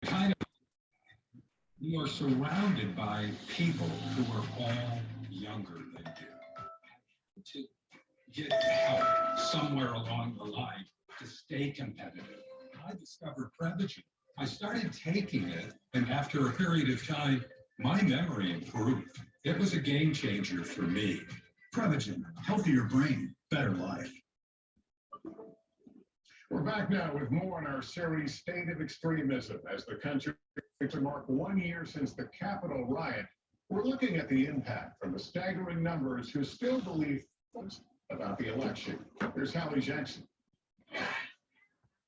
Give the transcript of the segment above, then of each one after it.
kind of you are surrounded by people who are all younger than you. To get help somewhere along the line to stay competitive, I discovered Prevagen. I started taking it, and after a period of time, my memory improved. It was a game changer for me. Prevagen, healthier brain, better life. We're back now with more on our series, State of Extremism. As the country to mark 1 year since the Capitol riot, we're looking at the impact from the staggering numbers who still believe about the election. Here's Hallie Jackson.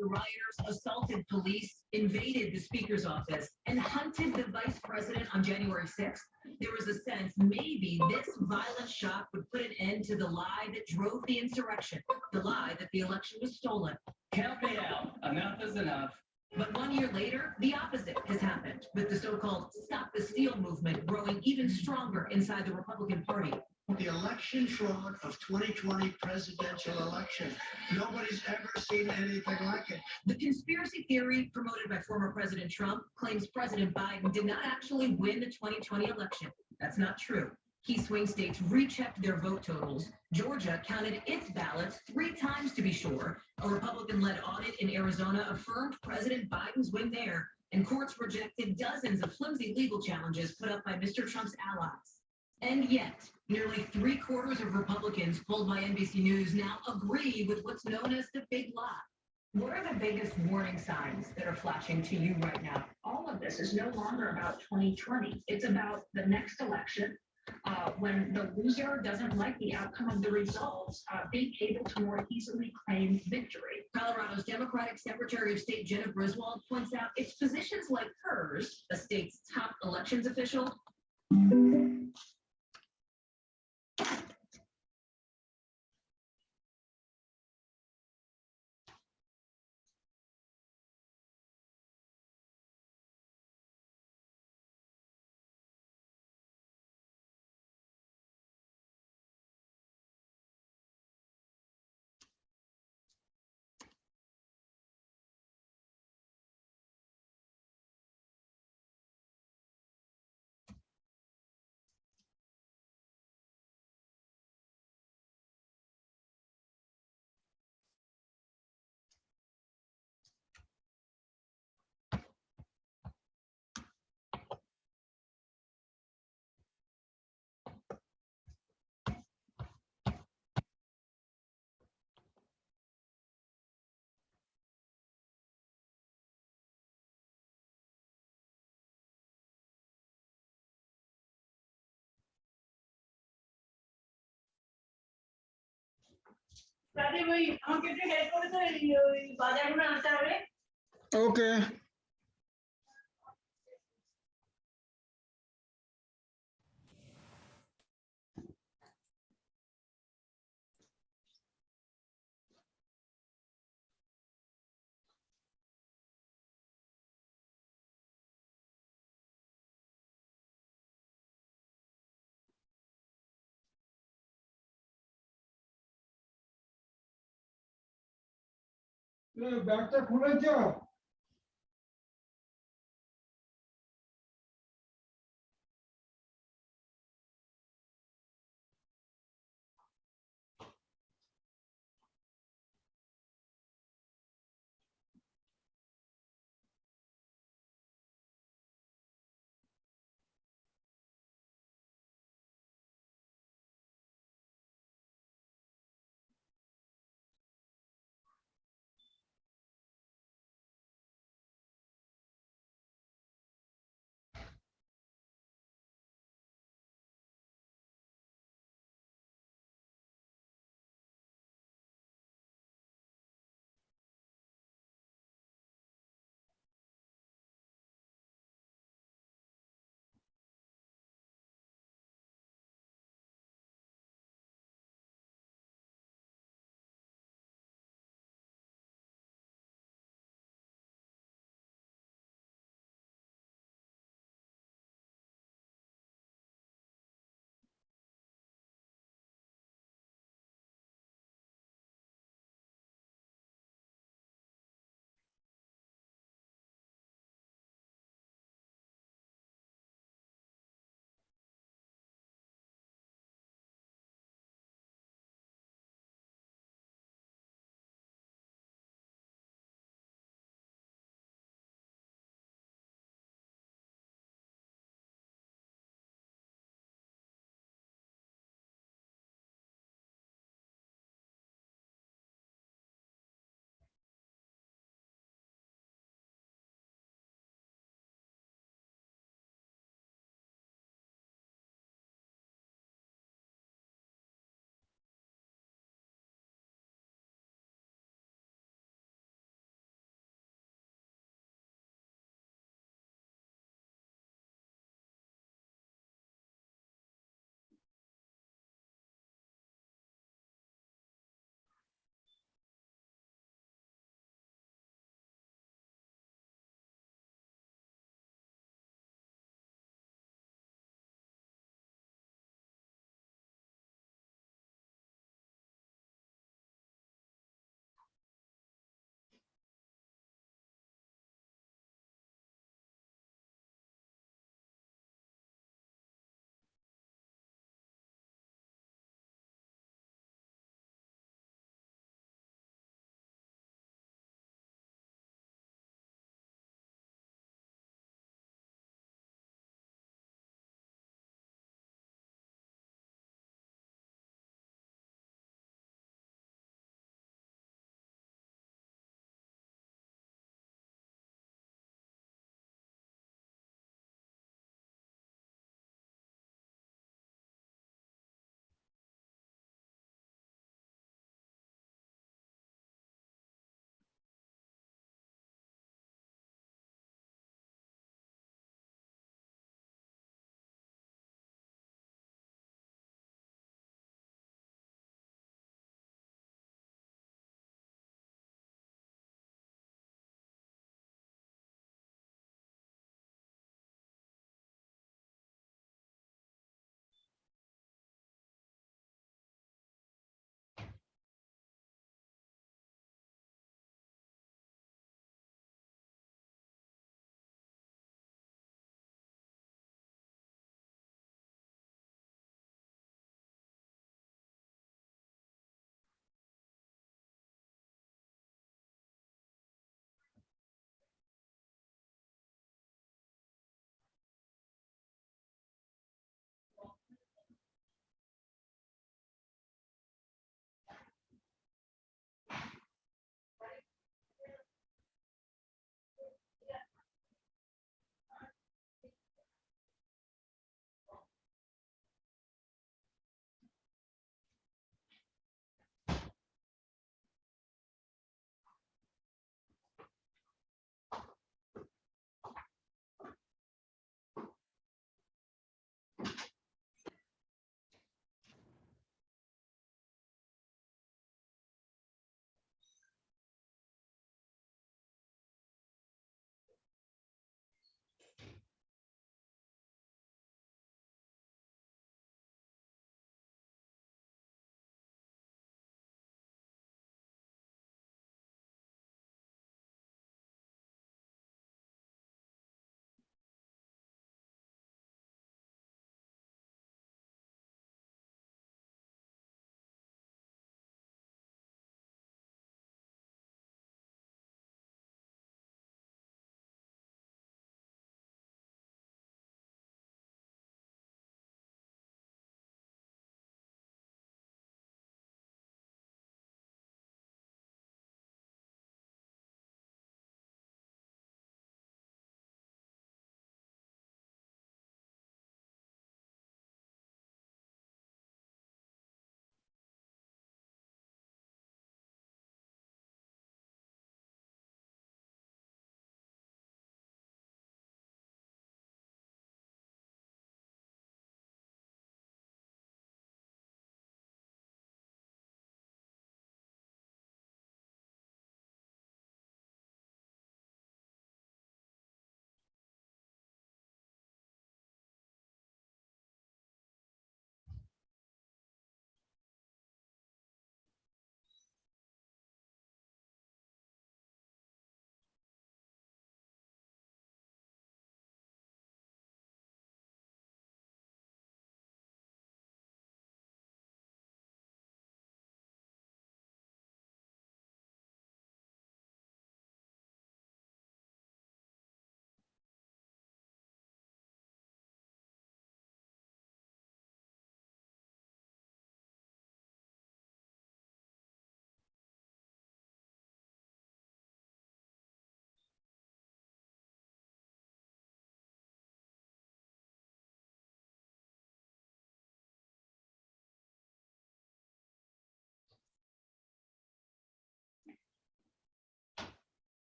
The rioters assaulted police, invaded the speaker's office, and hunted the vice president on January 6th. There was a sense maybe this violent shock would put an end to the lie that drove the insurrection, the lie that the election was stolen. Count me out. Enough is enough. But 1 year later, the opposite has happened, with the so-called Stop the Steal movement growing even stronger inside the Republican Party. The election fraud of 2020 presidential election. Nobody's ever seen anything like it. The conspiracy theory promoted by former President Trump claims President Biden did not actually win the 2020 election. That's not true. Key swing states rechecked their vote totals. Georgia counted its ballots 3 times to be sure. A Republican-led audit in Arizona affirmed President Biden's win there, and courts rejected dozens of flimsy legal challenges put up by Mr. Trump's allies. And yet, nearly 3/4 of Republicans polled by NBC News now agree with what's known as the big lie. What are the biggest warning signs that are flashing to you right now? All of this is no longer about 2020. It's about the next election. When the loser doesn't like the outcome of the results, being able to more easily claim victory. Colorado's Democratic Secretary of State Jenna Griswold points out it's positions like hers, the state's top elections official, Okay. ব্যাগটা খুলেছ?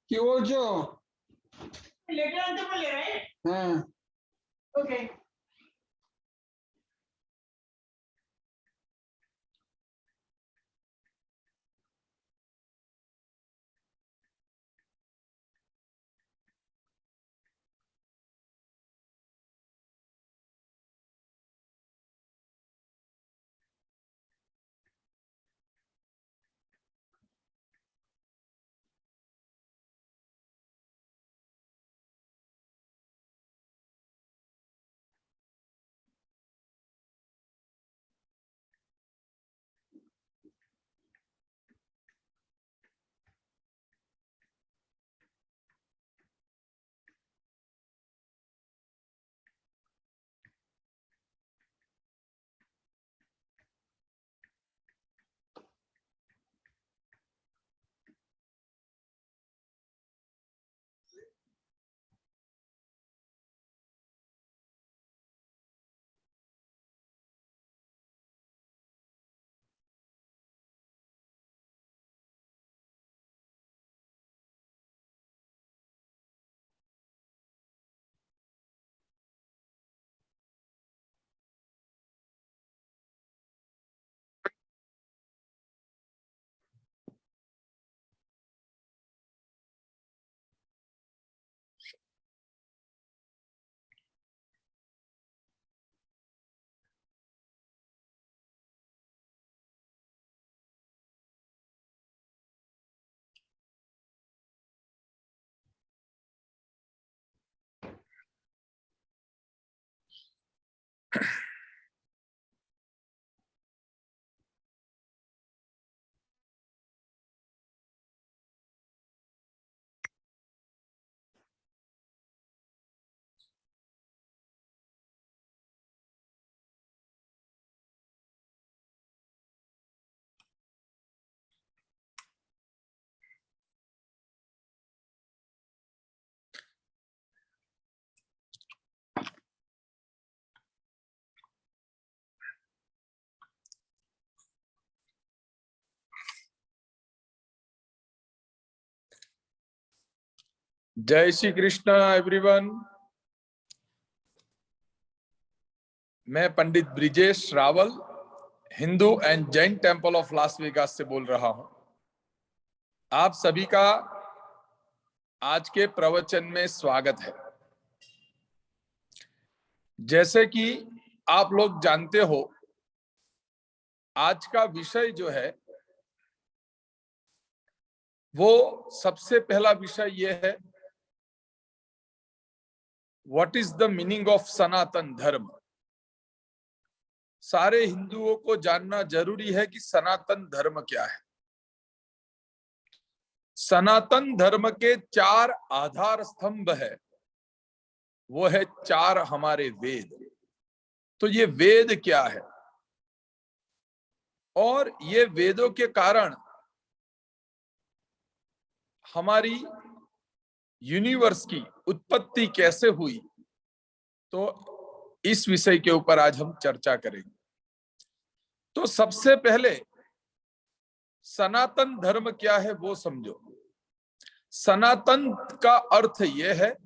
¿Qué hubo yo? Ah, जय Shri Krishna everyone. मैं Pandit Brijesh Rawal Hindu and Jain temple of Las Vegas से बोल रहा हूं। आप सभी का आज के प्रवचन में स्वागत है। जैसे कि आप लोग जानते हो, आज का विषय जो है वो सबसे पहला विषय ये है, what is the meaning of Sanatan Dharma. सारे हिंदुओं को जानना जरूरी है कि सनातन धर्म क्या है। सनातन धर्म के 4 आधार स्तंभ है, वो है 4 हमारे वेद। तो ये वेद क्या है और ये वेदों के कारण हमारी यूनिवर्स की उत्पत्ति कैसे हुई, तो इस विषय के ऊपर आज हम चर्चा करेंगे। तो सबसे पहले सनातन धर्म क्या है वो समझो। सनातन का अर्थ यह है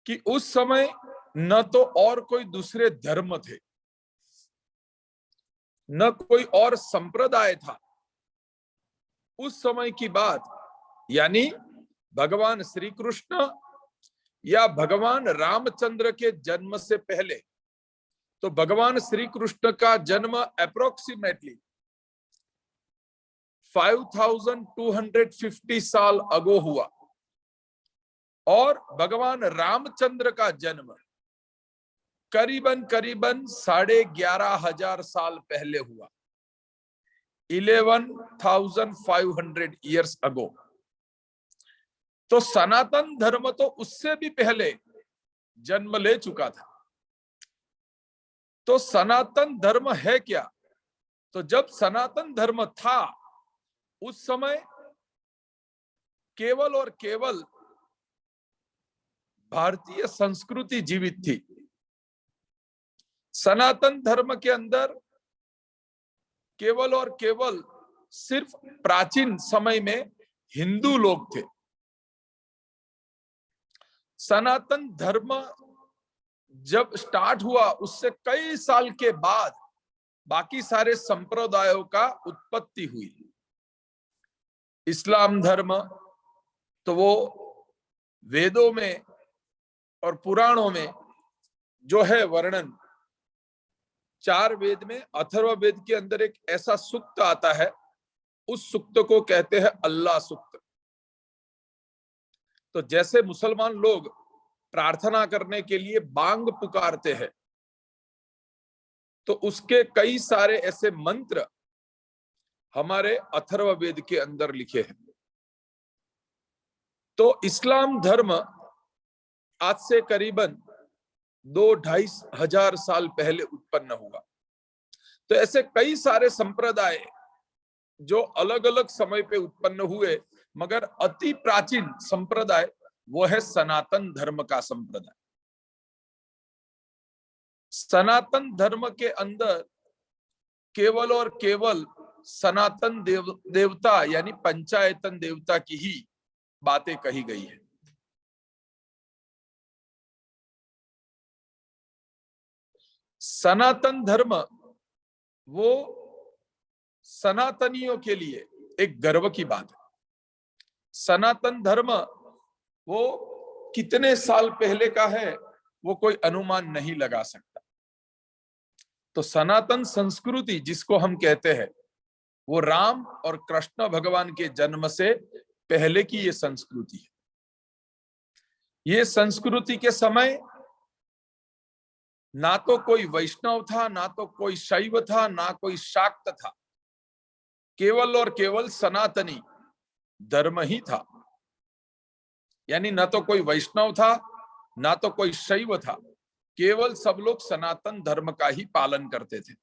कि उस समय न तो और कोई दूसरे धर्म थे, न कोई और संप्रदाय था। उस समय की बात, यानी भगवान श्री कृष्ण या भगवान रामचंद्र के जन्म से पहले। तो भगवान श्री कृष्ण का जन्म अप्रोक्सीमेटली 5250 साल अगो हुआ और भगवान रामचंद्र का जन्म करीबन 11,500 साल पहले हुआ, 11,500 ईयर्स अगो। तो सनातन धर्म तो उससे भी पहले जन्म ले चुका था। तो सनातन धर्म है क्या? तो जब सनातन धर्म था उस समय केवल और केवल भारतीय संस्कृति जीवित थी। सनातन धर्म के अंदर केवल और केवल सिर्फ प्राचीन समय में हिंदू लोग थे। सनातन धर्म जब स्टार्ट हुआ उससे कई साल के बाद बाकी सारे संप्रदायों का उत्पत्ति हुई। इस्लाम धर्म तो वो वेदों में और पुराणों में जो है वर्णन, 4 वेद में अथर्व वेद के अंदर एक ऐसा सूक्त आता है, उस सूक्त को कहते हैं अल्लाह सूक्त। तो जैसे मुसलमान लोग प्रार्थना करने के लिए बांग पुकारते हैं, तो उसके कई सारे ऐसे मंत्र हमारे अथर्व वेद के अंदर लिखे हैं। तो इस्लाम धर्म आज से करीबन 2-2.5 हजार साल पहले उत्पन्न हुआ। तो ऐसे कई सारे संप्रदाय जो अलग अलग समय पे उत्पन्न हुए, मगर अति प्राचीन संप्रदाय वो है सनातन धर्म का संप्रदाय। सनातन धर्म के अंदर केवल और केवल सनातन देवता यानी पंचायतन देवता की ही बातें कही गई है। सनातन धर्म वो सनातनियों के लिए एक गर्व की बात है। सनातन धर्म वो कितने साल पहले का है वो कोई अनुमान नहीं लगा सकता। तो सनातन संस्कृति जिसको हम कहते हैं वो राम और कृष्ण भगवान के जन्म से पहले की ये संस्कृति है। ये संस्कृति के समय ना तो कोई वैष्णव था, ना तो कोई शैव था, ना कोई शाक्त था। केवल और केवल सनातनी धर्म ही था। यानी ना तो कोई वैष्णव था, ना तो कोई शैव था, केवल सब लोग सनातन धर्म का ही पालन करते थे।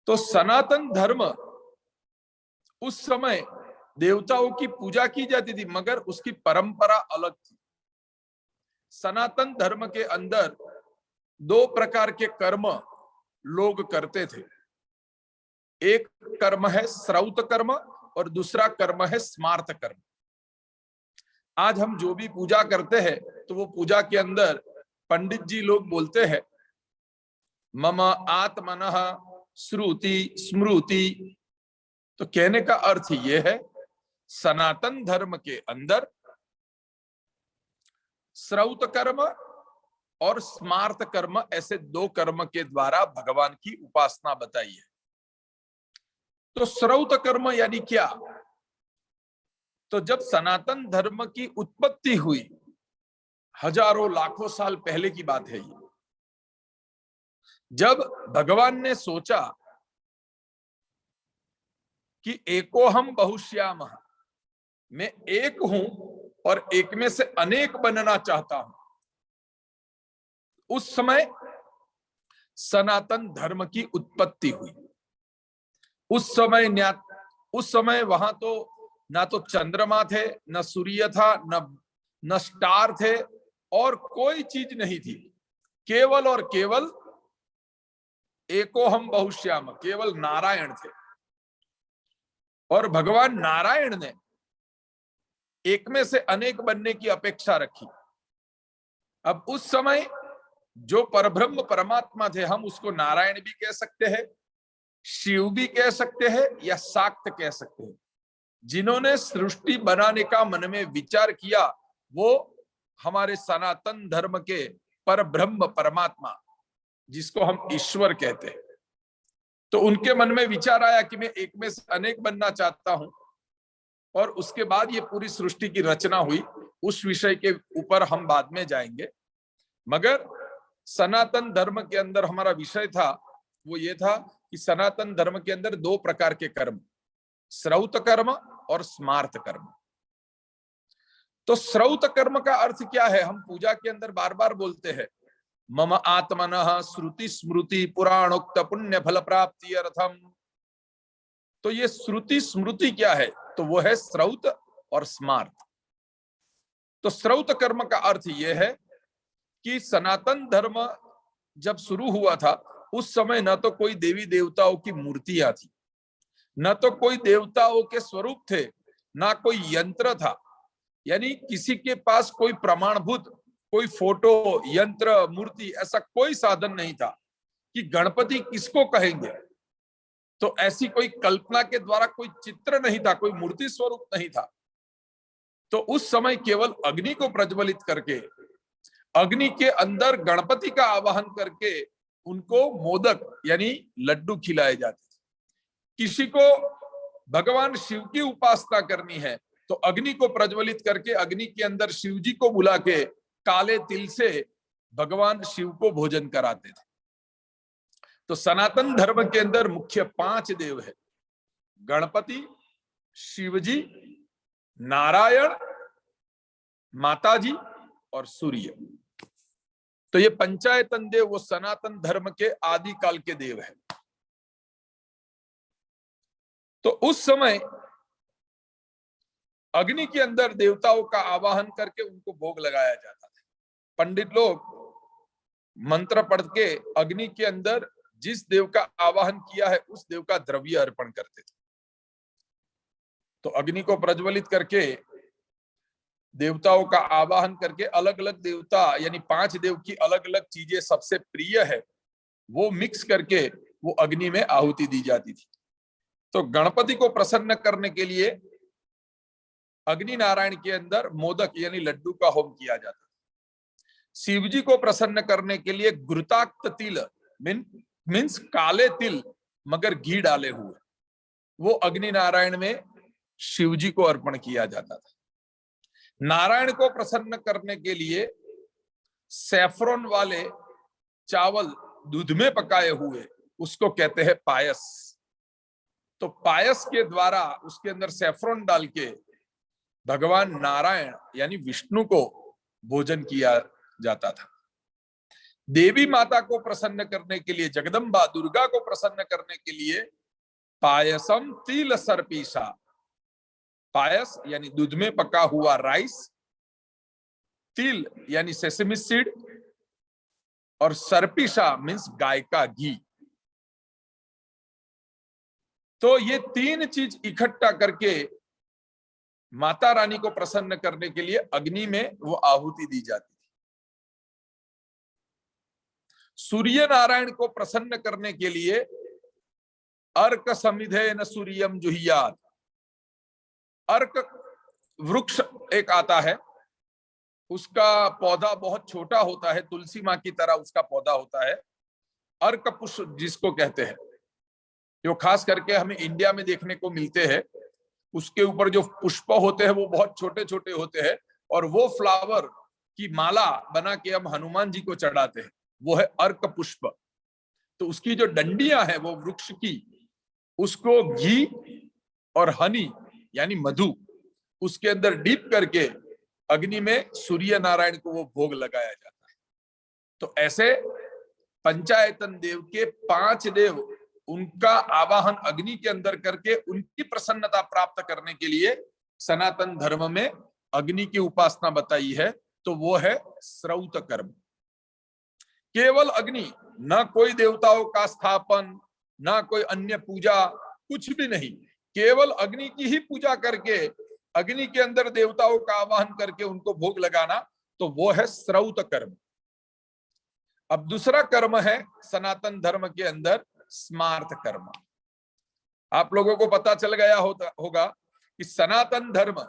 तो सनातन धर्म उस समय देवताओं की पूजा की जाती थी, मगर उसकी परंपरा अलग थी। सनातन धर्म के अंदर 2 प्रकार के कर्म लोग करते थे। एक कर्म है श्रौत कर्म और दूसरा कर्म है स्मार्त कर्म। आज हम जो भी पूजा करते हैं तो वो पूजा के अंदर पंडित जी लोग बोलते हैं मम आत्मनः श्रुति स्मृति। तो कहने का अर्थ ये है सनातन धर्म के अंदर श्रौत कर्म और स्मार्त कर्म ऐसे दो कर्म के द्वारा भगवान की उपासना बताई है। तो श्रौत कर्म यानी क्या? तो जब सनातन धर्म की उत्पत्ति हुई हजारों लाखों साल पहले की बात है ये, जब भगवान ने सोचा कि एकोहम बहुश्यामः, मैं एक हूं और एक में से अनेक बनना चाहता हूं, उस समय सनातन धर्म की उत्पत्ति हुई। उस समय वहां तो ना तो चंद्रमा थे, न सूर्य था, न स्टार थे, और कोई चीज नहीं थी। केवल और केवल एकोहम बहुश्याम, केवल नारायण थे। और भगवान नारायण ने एक में से अनेक बनने की अपेक्षा रखी। अब उस समय जो परब्रह्म परमात्मा थे, हम उसको नारायण भी कह सकते हैं, शिव भी कह सकते हैं, या शाक्त कह सकते हैं। जिन्होंने सृष्टि बनाने का मन में विचार किया वो हमारे सनातन धर्म के परब्रह्म परमात्मा, जिसको हम ईश्वर कहते हैं। तो उनके मन में विचार आया कि मैं एक में से अनेक बनना चाहता हूं, और उसके बाद ये पूरी सृष्टि की रचना हुई। उस विषय के ऊपर हम बाद में जाएंगे, मगर सनातन धर्म के अंदर हमारा विषय था वो ये था कि सनातन धर्म के अंदर दो प्रकार के कर्म, श्रौत कर्म और स्मार्त कर्म। तो श्रौत कर्म का अर्थ क्या है? हम पूजा के अंदर बार बार बोलते हैं मम आत्मनः श्रुति स्मृति पुराणोक्त पुण्य फल प्राप्ति अर्थम। तो ये श्रुति स्मृति क्या है? तो वो है श्रौत और स्मार्त। तो श्रौत कर्म का अर्थ यह है कि सनातन धर्म जब शुरू हुआ था उस समय न तो कोई देवी देवताओं की मूर्तियां थी, न तो कोई देवताओं के स्वरूप थे, ना कोई यंत्र था। यानी किसी के पास कोई प्रमाणभूत कोई फोटो, यंत्र, मूर्ति, ऐसा कोई साधन नहीं था कि गणपति किसको कहेंगे। तो ऐसी कोई कल्पना के द्वारा कोई चित्र नहीं था, कोई मूर्ति स्वरूप नहीं था। तो उस समय केवल अग्नि को प्रज्वलित करके, अग्नि के अंदर गणपति का आवाहन करके उनको मोदक यानी लड्डू खिलाए जाते थे। किसी को भगवान शिव की उपासना करनी है तो अग्नि को प्रज्वलित करके अग्नि के अंदर शिव जी को बुला के काले तिल से भगवान शिव को भोजन कराते थे। तो सनातन धर्म के अंदर मुख्य 5 देव है, गणपति, शिवजी, नारायण, माताजी और सूर्य। तो ये पंचायतन देव वो सनातन धर्म के आदि काल के देव है। तो उस समय अग्नि के अंदर देवताओं का आवाहन करके उनको भोग लगाया जाता था। पंडित लोग मंत्र पढ़ के अग्नि के अंदर जिस देव का आवाहन किया है उस देव का द्रव्य अर्पण करते थे। तो अग्नि को प्रज्वलित करके देवताओं का आवाहन करके अलग अलग देवता यानी 5 देव की अलग अलग चीजें सबसे प्रिय है वो मिक्स करके वो अग्नि में आहुति दी जाती थी। तो गणपति को प्रसन्न करने के लिए अग्नि नारायण के अंदर मोदक यानी लड्डू का होम किया जाता है। शिव जी को प्रसन्न करने के लिए घृताक्त तिल मीन्स काले तिल मगर घी डाले हुए, वो अग्नि नारायण में शिव जी को अर्पण किया जाता था। नारायण को प्रसन्न करने के लिए सैफरन वाले चावल दूध में पकाए हुए उसको कहते हैं पायस। तो पायस के द्वारा उसके अंदर सैफरन डाल के भगवान नारायण यानी विष्णु को भोजन किया जाता था। देवी माता को प्रसन्न करने के लिए, जगदम्बा दुर्गा को प्रसन्न करने के लिए पायसम तिल सर्पीसा, पायस यानी दूध में पका हुआ राइस, तिल यानी सेसमी सीड और सर्पीसा मीन्स गाय का घी। तो ये 3 चीज इकट्ठा करके माता रानी को प्रसन्न करने के लिए अग्नि में वो आहुति दी जाती थी। सूर्य नारायण को प्रसन्न करने के लिए अर्क समिधेन सूर्यम जुहियात, अर्क वृक्ष एक आता है, उसका पौधा बहुत छोटा होता है, तुलसी माँ की तरह उसका पौधा होता है, अर्क पुष्प जिसको कहते हैं, जो खास करके हमें इंडिया में देखने को मिलते हैं। उसके ऊपर जो पुष्प होते हैं वो बहुत छोटे छोटे होते हैं, और वो फ्लावर की माला बना के हम हनुमान जी को चढ़ाते हैं, वो है अर्क पुष्प। तो उसकी जो डंडियां हैं वो वृक्ष की, उसको घी और हनी यानी मधु उसके अंदर डीप करके अग्नि में सूर्य नारायण को वो भोग लगाया जाता है। तो ऐसे पंचायतन देव के 5 देव, उनका आवाहन अग्नि के अंदर करके उनकी प्रसन्नता प्राप्त करने के लिए सनातन धर्म में अग्नि की उपासना बताई है, तो वो है श्रौत कर्म। केवल अग्नि, ना कोई देवताओं का स्थापन, ना कोई अन्य पूजा, कुछ भी नहीं, केवल अग्नि की ही पूजा करके अग्नि के अंदर देवताओं का आवाहन करके उनको भोग लगाना, तो वो है श्रौत कर्म। अब दूसरा कर्म है सनातन धर्म के अंदर स्मार्त कर्म। आप लोगों को पता चल गया होगा कि सनातन धर्म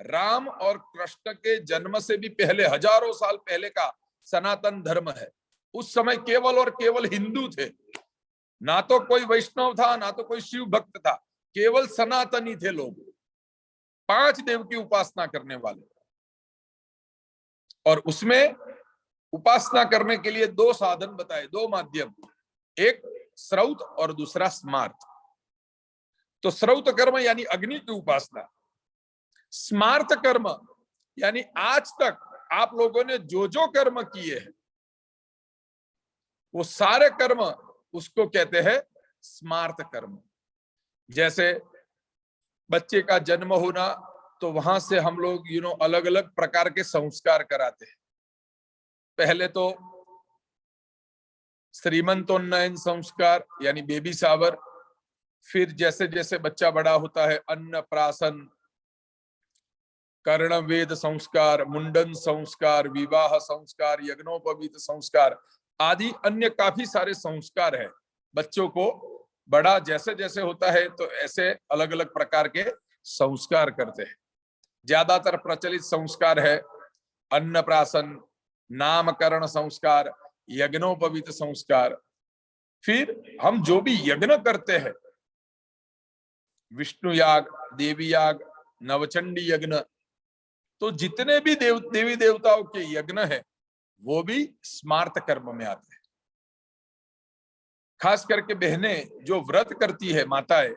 राम और कृष्ण के जन्म से भी पहले, हजारों साल पहले का सनातन धर्म है। उस समय केवल और केवल हिंदू थे, ना तो कोई वैष्णव था, ना तो कोई शिव भक्त था, केवल सनातनी थे लोग, 5 देव की उपासना करने वाले। और उसमें उपासना करने के लिए 2 साधन बताए, 2 माध्यम, एक श्रौत और दूसरा स्मार्त। तो श्रौत कर्म यानी अग्नि की उपासना, स्मार्त कर्म यानी आज तक आप लोगों ने जो जो कर्म किए हैं वो सारे कर्म, उसको कहते हैं स्मार्त कर्म। जैसे बच्चे का जन्म होना, तो वहां से हम लोग अलग अलग प्रकार के संस्कार कराते हैं। पहले तो श्रीमंतोन्नयन संस्कार यानी बेबी शावर, फिर जैसे जैसे बच्चा बड़ा होता है अन्नप्राशन, कर्णवेद संस्कार, मुंडन संस्कार, विवाह संस्कार, यज्ञोपवीत संस्कार आदि अन्य काफी सारे संस्कार है। बच्चों को बड़ा जैसे जैसे होता है तो ऐसे अलग अलग प्रकार के संस्कार करते हैं। ज्यादातर प्रचलित संस्कार है अन्नप्राशन, नामकरण संस्कार, यज्ञोपवीत संस्कार। फिर हम जो भी यज्ञ करते हैं, विष्णु याग, देवी याग, नवचंडी यज्ञ, तो जितने भी देवी देवताओं के यज्ञ है वो भी स्मार्त कर्म में आते हैं। खास करके बहनें जो व्रत करती है, माताएं,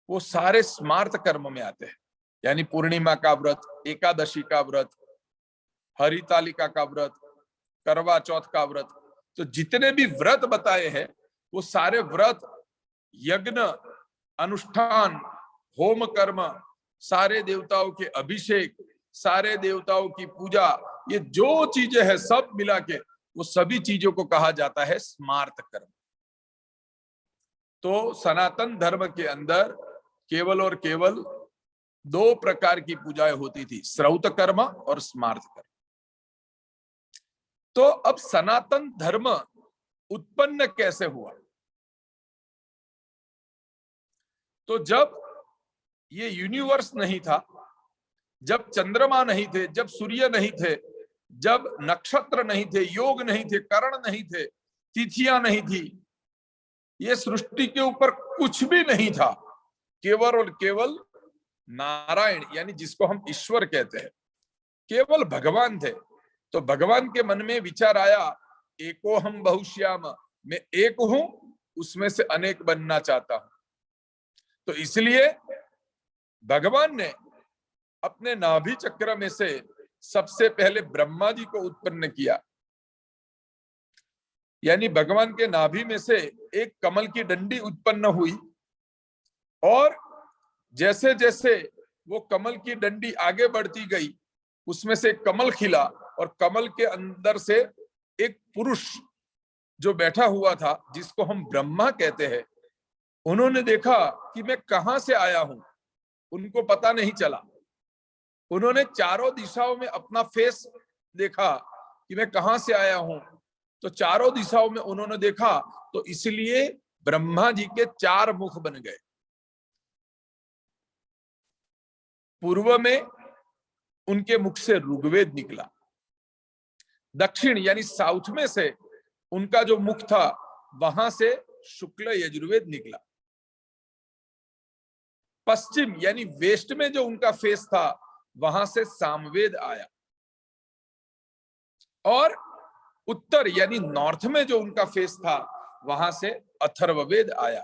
वो सारे स्मार्त कर्म में आते हैं। यानी पूर्णिमा का व्रत, एकादशी का व्रत, हरितालिका का व्रत, करवा चौथ का व्रत, तो जितने भी व्रत बताए हैं वो सारे व्रत, यज्ञ, अनुष्ठान, होम कर्म, सारे देवताओं के अभिषेक, सारे देवताओं की पूजा, ये जो चीजें हैं सब मिला के वो सभी चीजों को कहा जाता है स्मार्त कर्म। तो सनातन धर्म के अंदर केवल और केवल 2 प्रकार की पूजाएं होती थी, श्रौत कर्म और स्मार्त कर्म। तो अब सनातन धर्म उत्पन्न कैसे हुआ? तो जब ये यूनिवर्स नहीं था, जब चंद्रमा नहीं थे, जब सूर्य नहीं थे, जब नक्षत्र नहीं थे, योग नहीं थे, करण नहीं थे, तिथियां नहीं थी, ये सृष्टि के ऊपर कुछ भी नहीं था, केवल और केवल नारायण यानी जिसको हम ईश्वर कहते हैं, केवल भगवान थे। तो भगवान के मन में विचार आया, एको हम बहुश्याम, मैं एक हूं, उसमें से अनेक बनना चाहता हूं। तो इसलिए भगवान ने अपने नाभि चक्र में से सबसे पहले ब्रह्मा जी को उत्पन्न किया। यानी भगवान के नाभि में से एक कमल की डंडी उत्पन्न हुई, और जैसे जैसे वो कमल की डंडी आगे बढ़ती गई, उसमें से कमल खिला, और कमल के अंदर से एक पुरुष जो बैठा हुआ था, जिसको हम ब्रह्मा कहते हैं, उन्होंने देखा कि मैं कहां से आया हूं, उनको पता नहीं चला। उन्होंने चारों दिशाओं में अपना फेस देखा कि मैं कहां से आया हूं, तो चारों दिशाओं में उन्होंने देखा, तो इसलिए ब्रह्मा जी के 4 मुख बन गए। पूर्व में उनके मुख से ऋग्वेद निकला, दक्षिण यानी साउथ में से उनका जो मुख था वहां से शुक्ल यजुर्वेद निकला, पश्चिम यानी वेस्ट में जो उनका फेस था वहां से सामवेद आया, और उत्तर यानी नॉर्थ में जो उनका फेस था वहां से अथर्ववेद आया।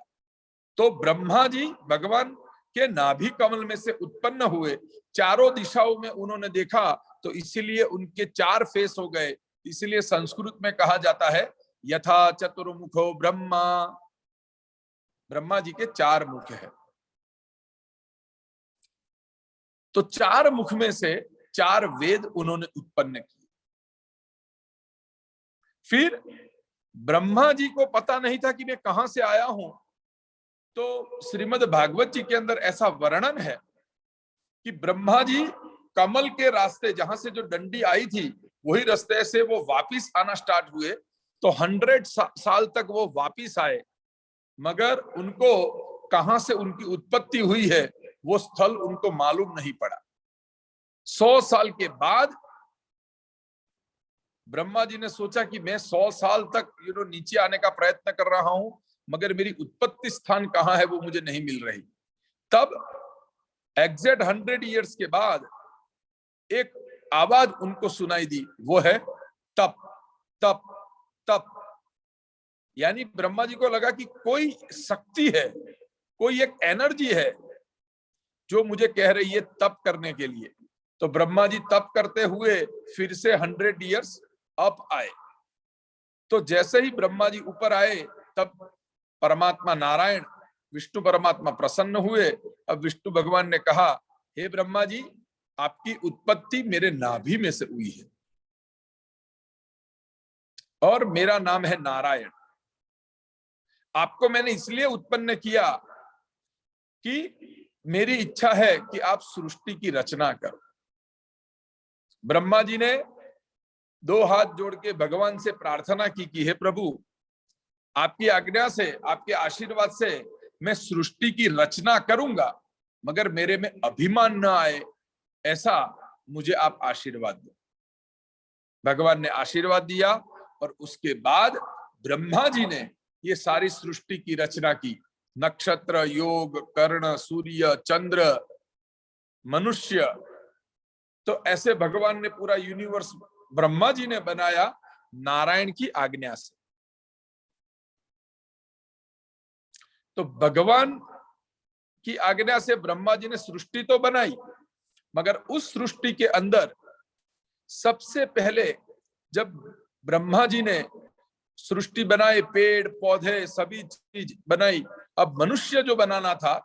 तो ब्रह्मा जी भगवान के नाभि कमल में से उत्पन्न हुए, चारों दिशाओं में उन्होंने देखा, तो इसीलिए उनके 4 फेस हो गए। इसलिए संस्कृत में कहा जाता है यथा चतुर्मुखो ब्रह्मा, ब्रह्मा जी के 4 मुख है। तो 4 मुख में से 4 वेद उन्होंने उत्पन्न किए। फिर ब्रह्मा जी को पता नहीं था कि मैं कहां से आया हूं, तो श्रीमद् भागवत जी के अंदर ऐसा वर्णन है कि ब्रह्मा जी कमल के रास्ते, जहां से जो डंडी आई थी वही रास्ते से वो वापिस आना स्टार्ट हुए, तो 100 साल तक वो वापिस आए, मगर उनको कहां से उनकी उत्पत्ति हुई है वो स्थल उनको मालूम नहीं पड़ा। 100 साल के बाद ब्रह्मा जी ने सोचा कि मैं 100 साल तक नीचे आने का प्रयत्न कर रहा हूं, मगर मेरी उत्पत्ति स्थान कहां है वो मुझे नहीं मिल रही। तब एग्जैक्ट 100 इयर्स के बाद एक आवाज उनको सुनाई दी, वो है तप तप तप। यानी ब्रह्मा जी को लगा कि कोई शक्ति है, कोई एक एनर्जी है जो मुझे कह रही है तप करने के लिए। तो ब्रह्मा जी तप करते हुए फिर से 100 इयर्स अप आए। तो जैसे ही ब्रह्मा जी ऊपर आए तब परमात्मा नारायण विष्णु परमात्मा प्रसन्न हुए। अब विष्णु भगवान ने कहा, हे ब्रह्मा जी, आपकी उत्पत्ति मेरे नाभि में से हुई है और मेरा नाम है नारायण। आपको मैंने इसलिए उत्पन्न किया कि मेरी इच्छा है कि आप सृष्टि की रचना करो। ब्रह्मा जी ने 2 हाथ जोड़ के भगवान से प्रार्थना की कि हे प्रभु, आपकी आज्ञा से, आपके आशीर्वाद से मैं सृष्टि की रचना करूंगा, मगर मेरे में अभिमान न आए, ऐसा मुझे आप आशीर्वाद दो। भगवान ने आशीर्वाद दिया और उसके बाद ब्रह्मा जी ने ये सारी सृष्टि की रचना की। नक्षत्र, योग, कर्ण, सूर्य, चंद्र, मनुष्य, तो ऐसे भगवान ने पूरा यूनिवर्स ब्रह्मा जी ने बनाया नारायण की आज्ञा से। तो भगवान की आज्ञा से ब्रह्मा जी ने सृष्टि तो बनाई, मगर उस सृष्टि के अंदर सबसे पहले जब ब्रह्मा जी ने सृष्टि बनाई, पेड़ पौधे सभी चीज बनाई, अब मनुष्य जो बनाना था,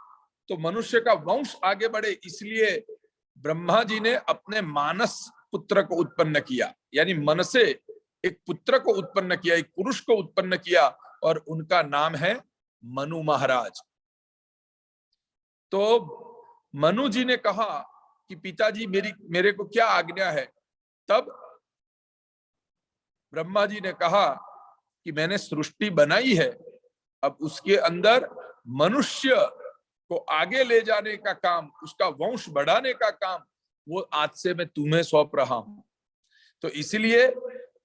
तो मनुष्य का वंश आगे बढ़े, इसलिए ब्रह्मा जी ने अपने मानस पुत्र को उत्पन्न किया। यानी मन से एक पुत्र को उत्पन्न किया, एक पुरुष को उत्पन्न किया, और उनका नाम है मनु महाराज। तो मनु जी ने कहा कि पिताजी मेरे को क्या आज्ञा है। तब ब्रह्मा जी ने कहा कि मैंने सृष्टि बनाई है, अब उसके अंदर मनुष्य को आगे ले जाने का काम, उसका वंश बढ़ाने का काम, वो आज से मैं तुम्हें सौंप रहा हूं। तो इसलिए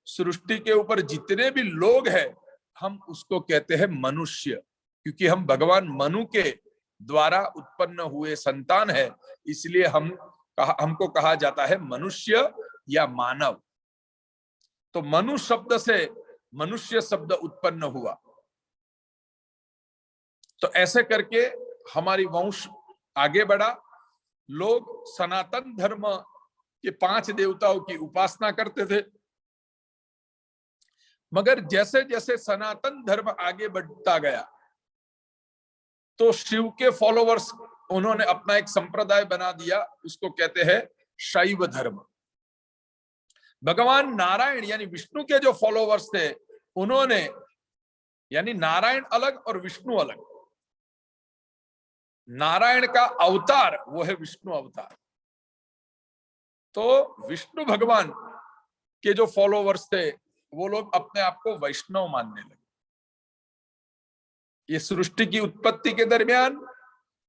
सृष्टि के ऊपर जितने भी लोग हैं, हम उसको कहते हैं मनुष्य, क्योंकि हम भगवान मनु के द्वारा उत्पन्न हुए संतान है, इसलिए हमको कहा जाता है मनुष्य या मानव। तो मनु शब्द से मनुष्य शब्द उत्पन्न हुआ। तो ऐसे करके हमारी वंश आगे बढ़ा। लोग सनातन धर्म के 5 देवताओं की उपासना करते थे, मगर जैसे जैसे सनातन धर्म आगे बढ़ता गया, तो शिव के फॉलोवर्स, उन्होंने अपना एक संप्रदाय बना दिया, उसको कहते हैं शैव धर्म। भगवान नारायण यानी विष्णु के जो फॉलोवर्स थे, उन्होंने, यानी नारायण अलग और विष्णु अलग, नारायण का अवतार वो है विष्णु अवतार। तो विष्णु भगवान के जो फॉलोवर्स थे वो लोग अपने आप को वैष्णव मानने लगे। ये सृष्टि की उत्पत्ति के दरमियान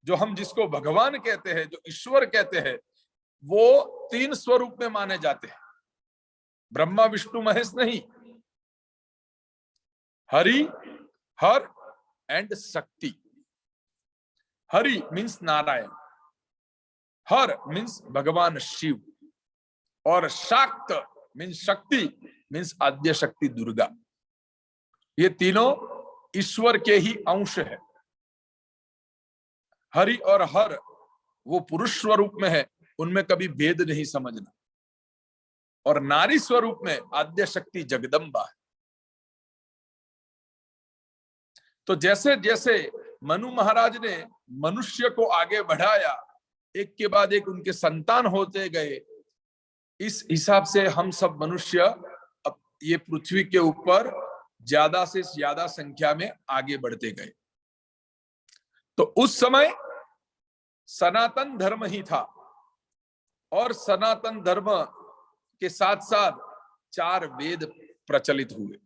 जो हम जिसको भगवान कहते हैं, जो ईश्वर कहते हैं, वो 3 स्वरूप में माने जाते हैं, ब्रह्मा विष्णु महेश नहीं। हरि, हर एंड शक्ति। हरि मीन्स नारायण, हर मीन्स भगवान शिव, और शाक्त मीन्स शक्ति मीन्स आद्य शक्ति दुर्गा। ये तीनों ईश्वर के ही अंश है। हरि और हर वो पुरुष स्वरूप में है, उनमें कभी भेद नहीं समझना। और नारी स्वरूप में आद्य शक्ति जगदम्बा है। तो जैसे जैसे मनु महाराज ने मनुष्य को आगे बढ़ाया, एक के बाद एक उनके संतान होते गए, इस हिसाब से हम सब मनुष्य अब ये पृथ्वी के ऊपर ज्यादा से ज्यादा संख्या में आगे बढ़ते गए। तो उस समय सनातन धर्म ही था, और सनातन धर्म के साथ साथ 4 वेद प्रचलित हुए।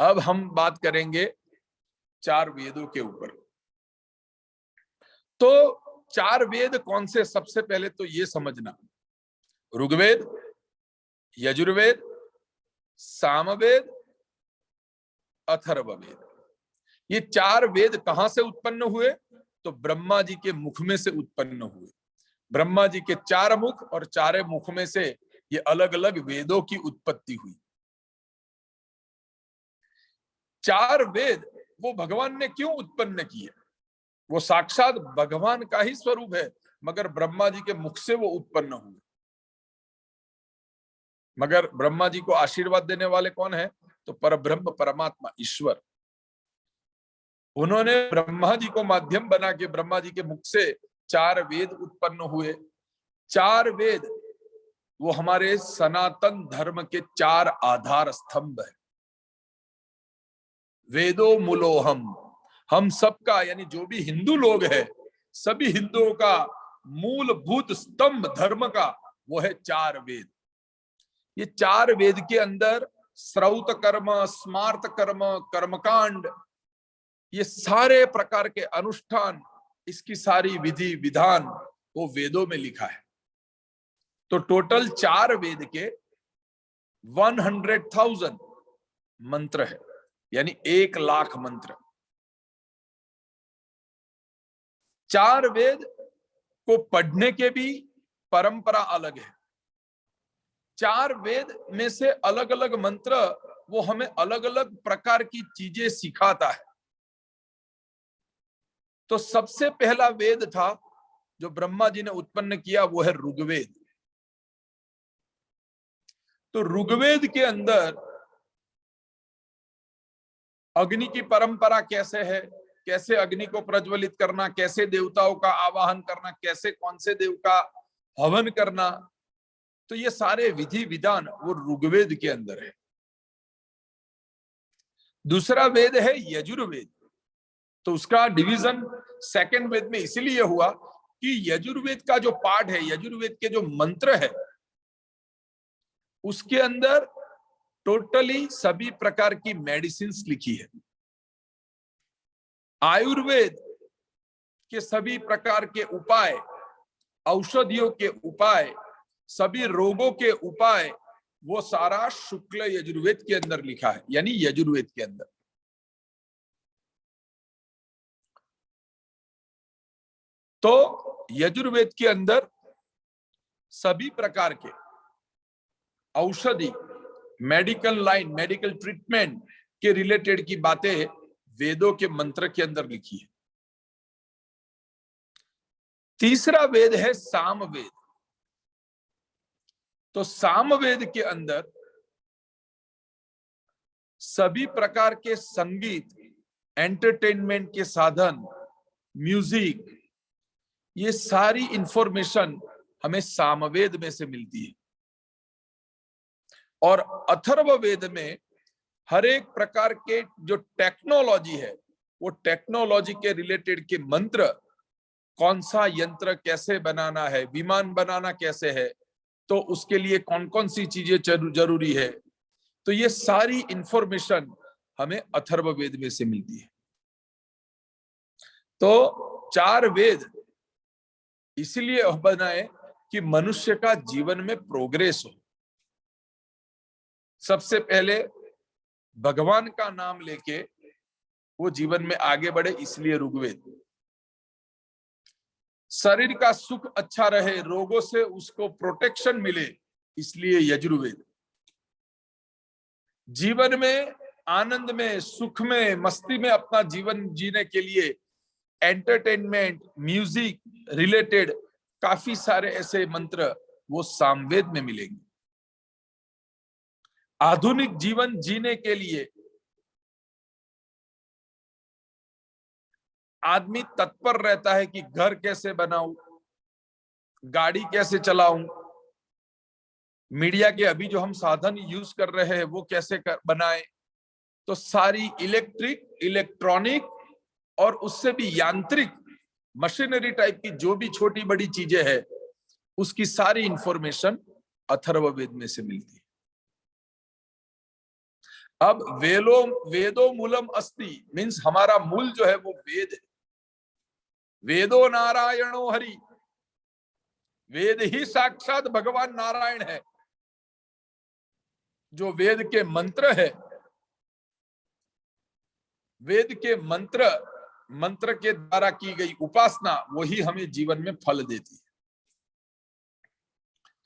अब हम बात करेंगे 4 वेदों के ऊपर। तो 4 वेद कौन से? सबसे पहले तो ये समझना, ऋग्वेद, यजुर्वेद, सामवेद, अथर्ववेद। ये 4 वेद कहां से उत्पन्न हुए? तो ब्रह्मा जी के मुख में से उत्पन्न हुए। ब्रह्मा जी के 4 मुख, और 4 मुख में से ये अलग अलग वेदों की उत्पत्ति हुई। 4 वेद वो भगवान ने क्यों उत्पन्न किए? वो साक्षात भगवान का ही स्वरूप है, मगर ब्रह्मा जी के मुख से वो उत्पन्न हुए। मगर ब्रह्मा जी को आशीर्वाद देने वाले कौन है? तो परब्रह्म परमात्मा ईश्वर। उन्होंने ब्रह्मा जी को माध्यम बना के ब्रह्मा जी के मुख से 4 वेद उत्पन्न हुए। 4 वेद वो हमारे सनातन धर्म के 4 आधार स्तंभ है। वेदो मूलोहम, हम सबका यानी जो भी हिंदू लोग हैं, सभी हिंदुओं का मूलभूत स्तंभ धर्म का वो है 4 वेद। ये 4 वेद के अंदर श्रौत कर्म, स्मार्त कर्म, कर्मकांड, ये सारे प्रकार के अनुष्ठान, इसकी सारी विधि विधान वो वेदों में लिखा है। तो टोटल 4 वेद के 100,000 मंत्र है, यानी 1,00,000 मंत्र। 4 वेद को पढ़ने के भी परंपरा अलग है। 4 वेद में से अलग अलग मंत्र वो हमें अलग अलग प्रकार की चीजें सिखाता है। तो सबसे पहला वेद था जो ब्रह्मा जी ने उत्पन्न किया, वो है ऋग्वेद। तो ऋग्वेद के अंदर अग्नि की परंपरा कैसे है, कैसे अग्नि को प्रज्वलित करना, कैसे देवताओं का आवाहन करना, कैसे कौन से देव का हवन करना, तो ये सारे विधि विधान वो ऋग्वेद के अंदर है। दूसरा वेद है यजुर्वेद। तो उसका डिवीजन 2nd वेद में इसलिए हुआ कि यजुर्वेद का जो पाठ है, यजुर्वेद के जो मंत्र है, उसके अंदर टोटली सभी प्रकार की मेडिसिन्स लिखी है। आयुर्वेद के सभी प्रकार के उपाय, औषधियों के उपाय, सभी रोगों के उपाय, वो सारा शुक्ल यजुर्वेद के अंदर लिखा है, यानी यजुर्वेद के अंदर। तो यजुर्वेद के अंदर सभी प्रकार के औषधि, मेडिकल लाइन, मेडिकल ट्रीटमेंट के रिलेटेड की बातें वेदों के मंत्र के अंदर लिखी है। तीसरा वेद है सामवेद। तो सामवेद के अंदर सभी प्रकार के संगीत, एंटरटेनमेंट के साधन, म्यूजिक, ये सारी इंफॉर्मेशन हमें सामवेद में से मिलती है। और अथर्ववेद में हर एक प्रकार के जो टेक्नोलॉजी है, वो टेक्नोलॉजी के रिलेटेड के मंत्र कौन सा यंत्र कैसे बनाना है, विमान बनाना कैसे है, तो उसके लिए कौन कौन सी चीजें जरूरी है, तो ये सारी इंफॉर्मेशन हमें अथर्ववेद में से मिलती है। तो 4 वेद इसलिए बनाए कि मनुष्य का जीवन में प्रोग्रेस हो। सबसे पहले भगवान का नाम लेके वो जीवन में आगे बढ़े, इसलिए ऋग्वेद। शरीर का सुख अच्छा रहे, रोगों से उसको प्रोटेक्शन मिले, इसलिए यजुर्वेद। जीवन में आनंद में, सुख में, मस्ती में अपना जीवन जीने के लिए एंटरटेनमेंट, म्यूजिक रिलेटेड काफी सारे ऐसे मंत्र वो सामवेद में मिलेंगे। आधुनिक जीवन जीने के लिए आदमी तत्पर रहता है कि घर कैसे बनाऊं, गाड़ी कैसे चलाऊं, मीडिया के अभी जो हम साधन यूज कर रहे हैं वो कैसे बनाएं। तो सारी इलेक्ट्रिक, इलेक्ट्रॉनिक और उससे भी यांत्रिक मशीनरी टाइप की जो भी छोटी बड़ी चीजें हैं, उसकी सारी इंफॉर्मेशन अथर्ववेद में से मिलती है। अब वेदो मूलम अस्ति मीन्स हमारा मूल जो है वो वेद है। वेदो नारायणो हरि, वेद ही साक्षात भगवान नारायण है। जो वेद के मंत्र है, वेद के मंत्र के द्वारा की गई उपासना, वही हमें जीवन में फल देती है।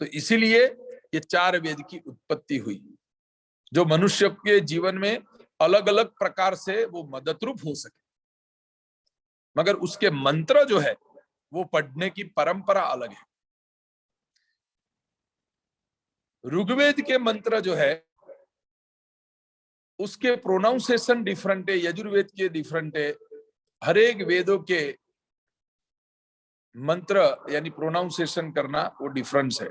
तो इसीलिए ये 4 वेद की उत्पत्ति हुई, जो मनुष्य के जीवन में अलग अलग प्रकार से वो मददरूप हो सके। मगर उसके मंत्र जो है वो पढ़ने की परंपरा अलग है। ऋग्वेद के मंत्र जो है उसके प्रोनाउंसिएशन डिफरेंट है, यजुर्वेद के डिफरेंट है। हर एक वेदों के मंत्र यानी प्रोनाउंसिएशन करना वो डिफरेंस है।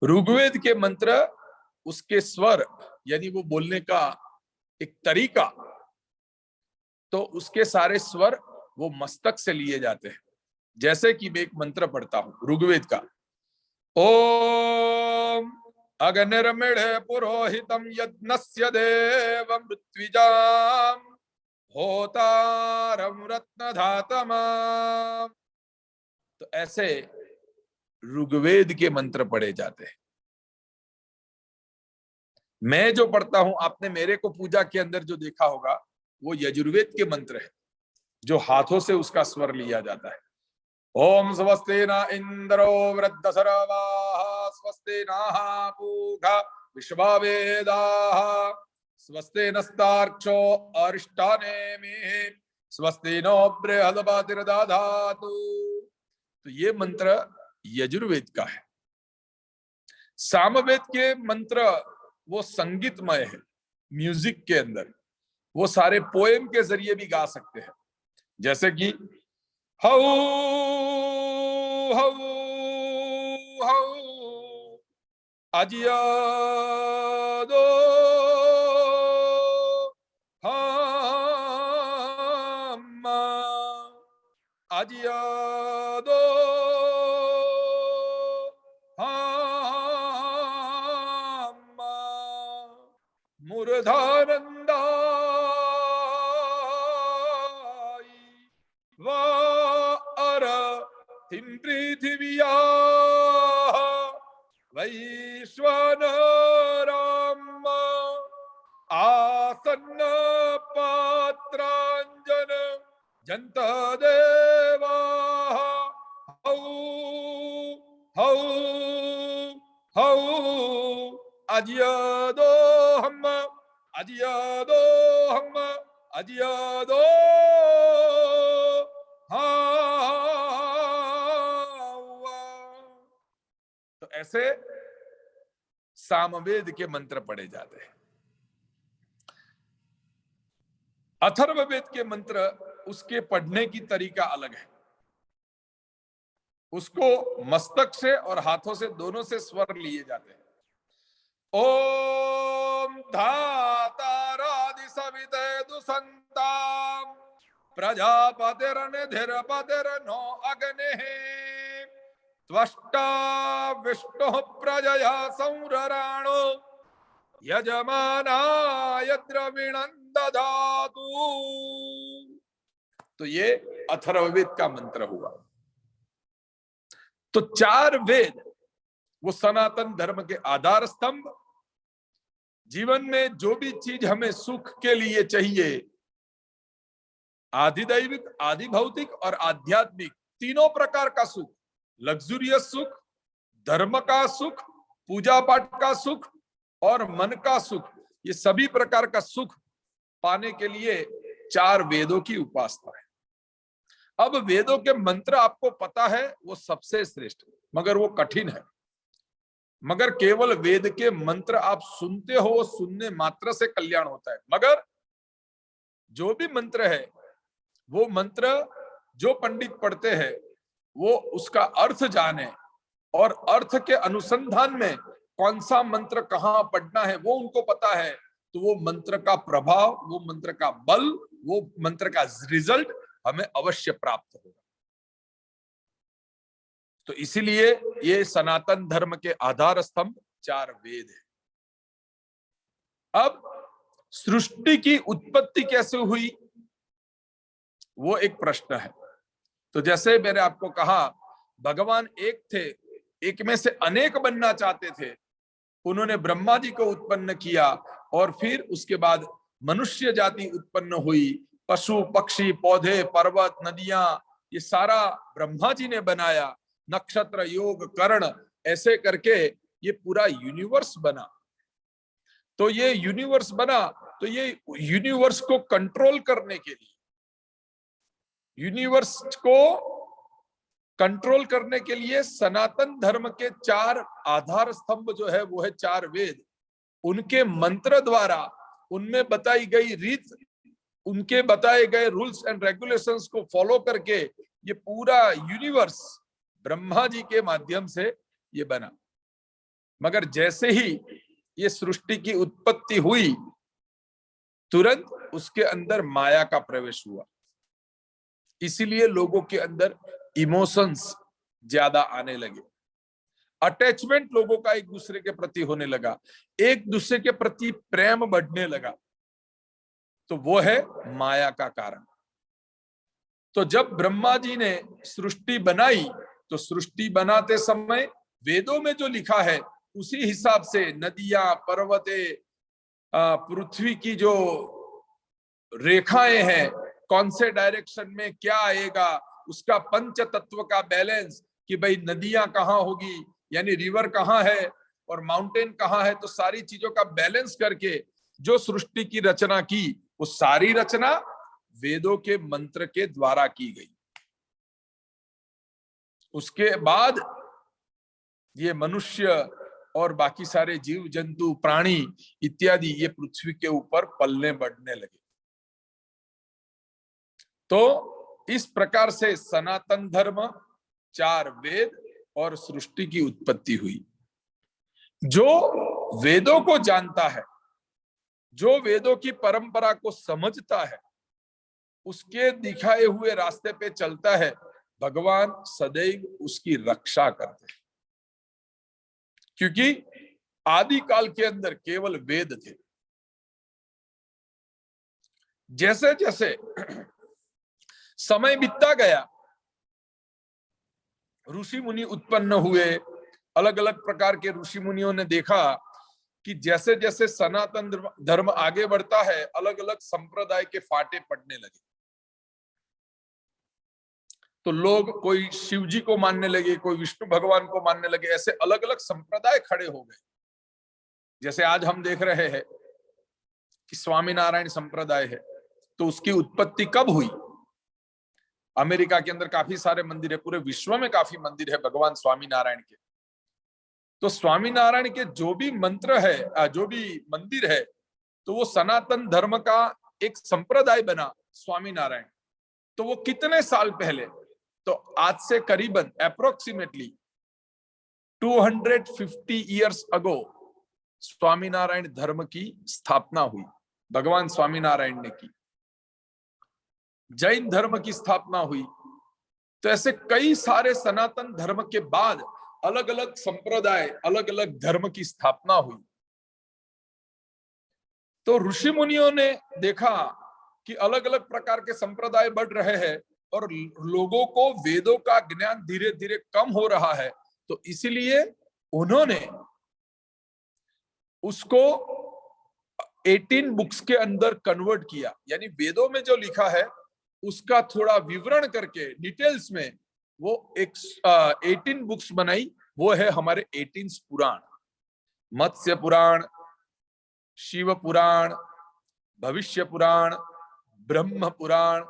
ऋग्वेद के मंत्र, उसके स्वर यानी वो बोलने का एक तरीका, तो उसके सारे स्वर वो मस्तक से लिए जाते हैं। जैसे कि मैं एक मंत्र पढ़ता हूं ऋग्वेद का, ओम अग्निर्मिढ़ पुरोहितम यज्ञस्य देव मृत्विजाम होतारम रत्नधातम। तो ऐसे ऋग्वेद के मंत्र पढ़े जाते हैं। मैं जो पढ़ता हूं, आपने मेरे को पूजा के अंदर जो देखा होगा, वो यजुर्वेद के मंत्र है, जो हाथों से उसका स्वर लिया जाता है। ओम स्वस्ति न इंद्रो वृद्धसर्वाः स्वस्ति नः पूषा विश्ववेदाः स्वस्ति नस्तार्क्ष्यो अरिष्टानेमिः स्वस्ति नो बृहस्पतिर्दधातु। तो ये मंत्र यजुर्वेद का है। सामवेद के मंत्र वो संगीतमय है, म्यूजिक के अंदर वो सारे पोएम के जरिए भी गा सकते हैं। जैसे कि हौ हौ हौ अजिया दो हम अजिया दो हम मूर्धानंदा पृथिविया वैश्वानराम आसन्न पात्रांजन जंत देवा हौ हौ हौ अजियादो हम अजियादो हम अजियादो तो ऐसे सामवेद के मंत्र पढ़े जाते हैं। अथर्ववेद के मंत्र, उसके पढ़ने की तरीका अलग है। उसको मस्तक से और हाथों से, दोनों से स्वर लिए जाते हैं। ओम धातारादि सविते अनुसंताम प्रजापतिर्निधिर्पतिर्नो अग्निः त्वष्टा विष्णुः प्रजया संरराणो यजमानाय द्रविणं दधातु। तो ये अथर्ववेद का मंत्र हुआ। तो 4 वेद वो सनातन धर्म के आधार स्तंभ। जीवन में जो भी चीज हमें सुख के लिए चाहिए, आधिदैविक, आधि भौतिक और आध्यात्मिक, तीनों प्रकार का सुख, लग्जूरियस सुख, धर्म का सुख, पूजा पाठ का सुख और मन का सुख, ये सभी प्रकार का सुख पाने के लिए 4 वेदों की उपासना है। अब वेदों के मंत्र आपको पता है वो सबसे श्रेष्ठ, मगर वो कठिन है। मगर केवल वेद के मंत्र आप सुनते हो, सुनने मात्र से कल्याण होता है। मगर जो भी मंत्र है वो मंत्र जो पंडित पढ़ते हैं वो उसका अर्थ जाने और अर्थ के अनुसंधान में कौन सा मंत्र कहाँ पढ़ना है वो उनको पता है, तो वो मंत्र का प्रभाव, वो मंत्र का बल, वो मंत्र का रिजल्ट हमें अवश्य प्राप्त होगा। तो इसीलिए ये सनातन धर्म के आधार स्तंभ 4 वेद है। अब सृष्टि की उत्पत्ति कैसे हुई वो एक प्रश्न है। तो जैसे मैंने आपको कहा, भगवान एक थे, एक में से अनेक बनना चाहते थे। उन्होंने ब्रह्मा जी को उत्पन्न किया और फिर उसके बाद मनुष्य जाति उत्पन्न हुई। पशु पक्षी पौधे पर्वत नदियां ये सारा ब्रह्मा जी ने बनाया। नक्षत्र योग कर्ण ऐसे करके ये पूरा यूनिवर्स बना। तो ये यूनिवर्स बना, तो ये यूनिवर्स को कंट्रोल करने के लिए, यूनिवर्स को कंट्रोल करने के लिए सनातन धर्म के 4 आधार स्तंभ जो है वो है 4 वेद। उनके मंत्र द्वारा, उनमें बताई गई रीत, उनके बताए गए रूल्स एंड रेगुलेशंस को फॉलो करके ये पूरा यूनिवर्स ब्रह्मा जी के माध्यम से ये बना। मगर जैसे ही ये सृष्टि की उत्पत्ति हुई, तुरंत उसके अंदर माया का प्रवेश हुआ। इसीलिए लोगों के अंदर इमोशंस ज्यादा आने लगे, अटैचमेंट लोगों का एक दूसरे के प्रति होने लगा, एक दूसरे के प्रति प्रेम बढ़ने लगा। तो वो है माया का कारण। तो जब ब्रह्मा जी ने सृष्टि बनाई, तो सृष्टि बनाते समय वेदों में जो लिखा है उसी हिसाब से नदियां, पर्वते, पृथ्वी की जो रेखाएं हैं, कौन से डायरेक्शन में क्या आएगा, उसका पंच तत्व का बैलेंस कि भाई नदियां कहाँ होगी, यानी रिवर कहाँ है और माउंटेन कहाँ है, तो सारी चीजों का बैलेंस करके जो सृष्टि की रचना की, वो सारी रचना वेदों के मंत्र के द्वारा की गई। उसके बाद ये मनुष्य और बाकी सारे जीव जंतु प्राणी इत्यादि ये पृथ्वी के ऊपर पलने बढ़ने लगे। तो इस प्रकार से सनातन धर्म, 4 वेद और सृष्टि की उत्पत्ति हुई। जो वेदों को जानता है, जो वेदों की परंपरा को समझता है, उसके दिखाए हुए रास्ते पे चलता है, भगवान सदैव उसकी रक्षा करते हैं। क्योंकि आदि काल के अंदर केवल वेद थे। जैसे जैसे समय बीतता गया, ऋषि मुनि उत्पन्न हुए। अलग अलग प्रकार के ऋषि मुनियों ने देखा कि जैसे जैसे सनातन धर्म आगे बढ़ता है, अलग अलग संप्रदाय के फाटे पड़ने लगे। तो लोग कोई शिव जी को मानने लगे, कोई विष्णु भगवान को मानने लगे, ऐसे अलग अलग संप्रदाय खड़े हो गए। जैसे आज हम देख रहे हैं कि स्वामीनारायण संप्रदाय है, तो उसकी उत्पत्ति कब हुई? अमेरिका के अंदर काफी सारे मंदिर है, पूरे विश्व में काफी मंदिर है भगवान स्वामीनारायण के। तो स्वामीनारायण के जो भी मंत्र है, जो भी मंदिर है, तो वो सनातन धर्म का एक संप्रदाय बना स्वामीनारायण। तो वो कितने साल पहले, तो आज से करीबन अप्रोक्सीमेटली 250 ईयर्स अगो स्वामीनारायण धर्म की स्थापना हुई, भगवान स्वामीनारायण ने की। जैन धर्म की स्थापना हुई। तो ऐसे कई सारे सनातन धर्म के बाद अलग अलग संप्रदाय, अलग अलग धर्म की स्थापना हुई। तो ऋषि मुनियों ने देखा कि अलग अलग प्रकार के संप्रदाय बढ़ रहे हैं और लोगों को वेदों का ज्ञान धीरे धीरे कम हो रहा है। तो इसलिए उन्होंने उसको 18 बुक्स के अंदर कन्वर्ट किया, यानी वेदों में जो लिखा है उसका थोड़ा विवरण करके डिटेल्स में वो 18 बुक्स बनाई। वो है हमारे 18 पुराण, मत्स्य पुराण, शिव पुराण, भविष्य पुराण, ब्रह्म पुराण,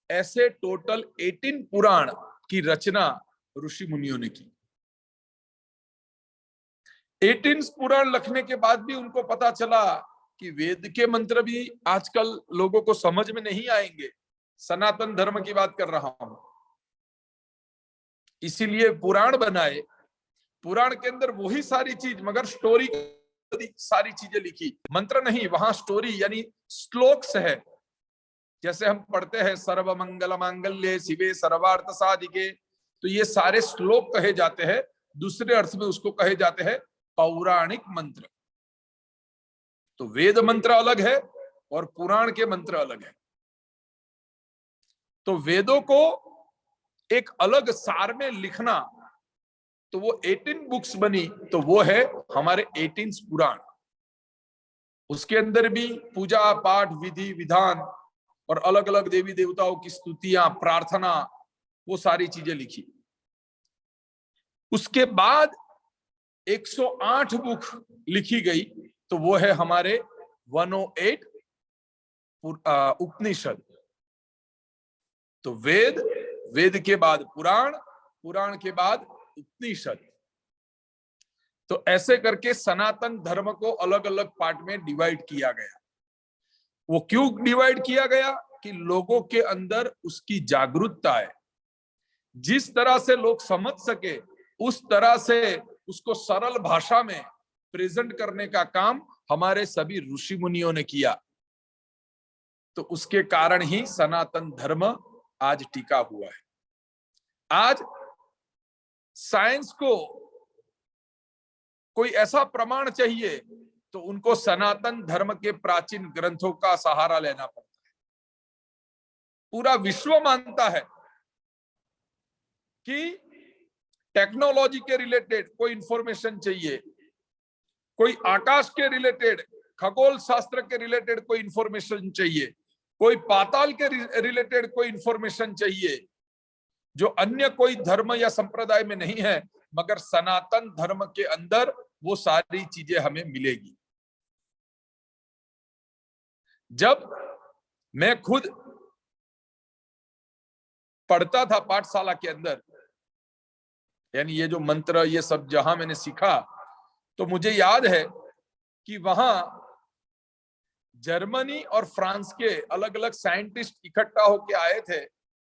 ऐसे टोटल 18 पुराण की रचना ऋषि मुनियों ने की। 18 पुराण लिखने के बाद भी उनको पता चला कि वेद के मंत्र भी आजकल लोगों को समझ में नहीं आएंगे। सनातन धर्म की बात कर रहा हूं। इसीलिए पुराण बनाए। पुराण के अंदर वही सारी चीज, मगर स्टोरी सारी चीजें लिखी, मंत्र नहीं, वहां स्टोरी यानी श्लोक्स है। जैसे हम पढ़ते हैं सर्व मंगल मांगल्ये शिवे सर्वार्थ साधिके, तो ये सारे श्लोक कहे जाते हैं। दूसरे अर्थ में उसको कहे जाते हैं पौराणिक मंत्र। तो वेद मंत्र अलग है और पुराण के मंत्र अलग है। तो वेदों को एक अलग सार में लिखना, तो वो 18 बुक्स बनी, तो वो है हमारे 18 पुराण। उसके अंदर भी पूजा पाठ विधि विधान और अलग अलग देवी देवताओं की स्तुतियां, प्रार्थना, वो सारी चीजें लिखी। उसके बाद 108 बुक लिखी गई, तो वो है हमारे 108 उपनिषद। तो वेद, वेद के बाद पुराण, पुराण के बाद उपनिषद। तो ऐसे करके सनातन धर्म को अलग अलग पार्ट में डिवाइड किया गया। वो क्यों डिवाइड किया गया? कि लोगों के अंदर उसकी जागरूकता है। जिस तरह से लोग समझ सके उस तरह से उसको सरल भाषा में प्रेजेंट करने का काम हमारे सभी ऋषि मुनियों ने किया। तो उसके कारण ही सनातन धर्म आज टिका हुआ है। आज साइंस को कोई ऐसा प्रमाण चाहिए तो उनको सनातन धर्म के प्राचीन ग्रंथों का सहारा लेना पड़ता है। पूरा विश्व मानता है कि टेक्नोलॉजी के रिलेटेड कोई इंफॉर्मेशन चाहिए, कोई आकाश के रिलेटेड, खगोल शास्त्र के रिलेटेड कोई इंफॉर्मेशन चाहिए, कोई पाताल के रिलेटेड कोई इंफॉर्मेशन चाहिए, जो अन्य कोई धर्म या संप्रदाय में नहीं है, मगर सनातन धर्म के अंदर वो सारी चीजें हमें मिलेगी। जब मैं खुद पढ़ता था पाठशाला के अंदर, यानी ये जो मंत्र ये सब जहां मैंने सीखा, तो मुझे याद है कि वहां जर्मनी और फ्रांस के अलग अलग साइंटिस्ट इकट्ठा होके आए थे।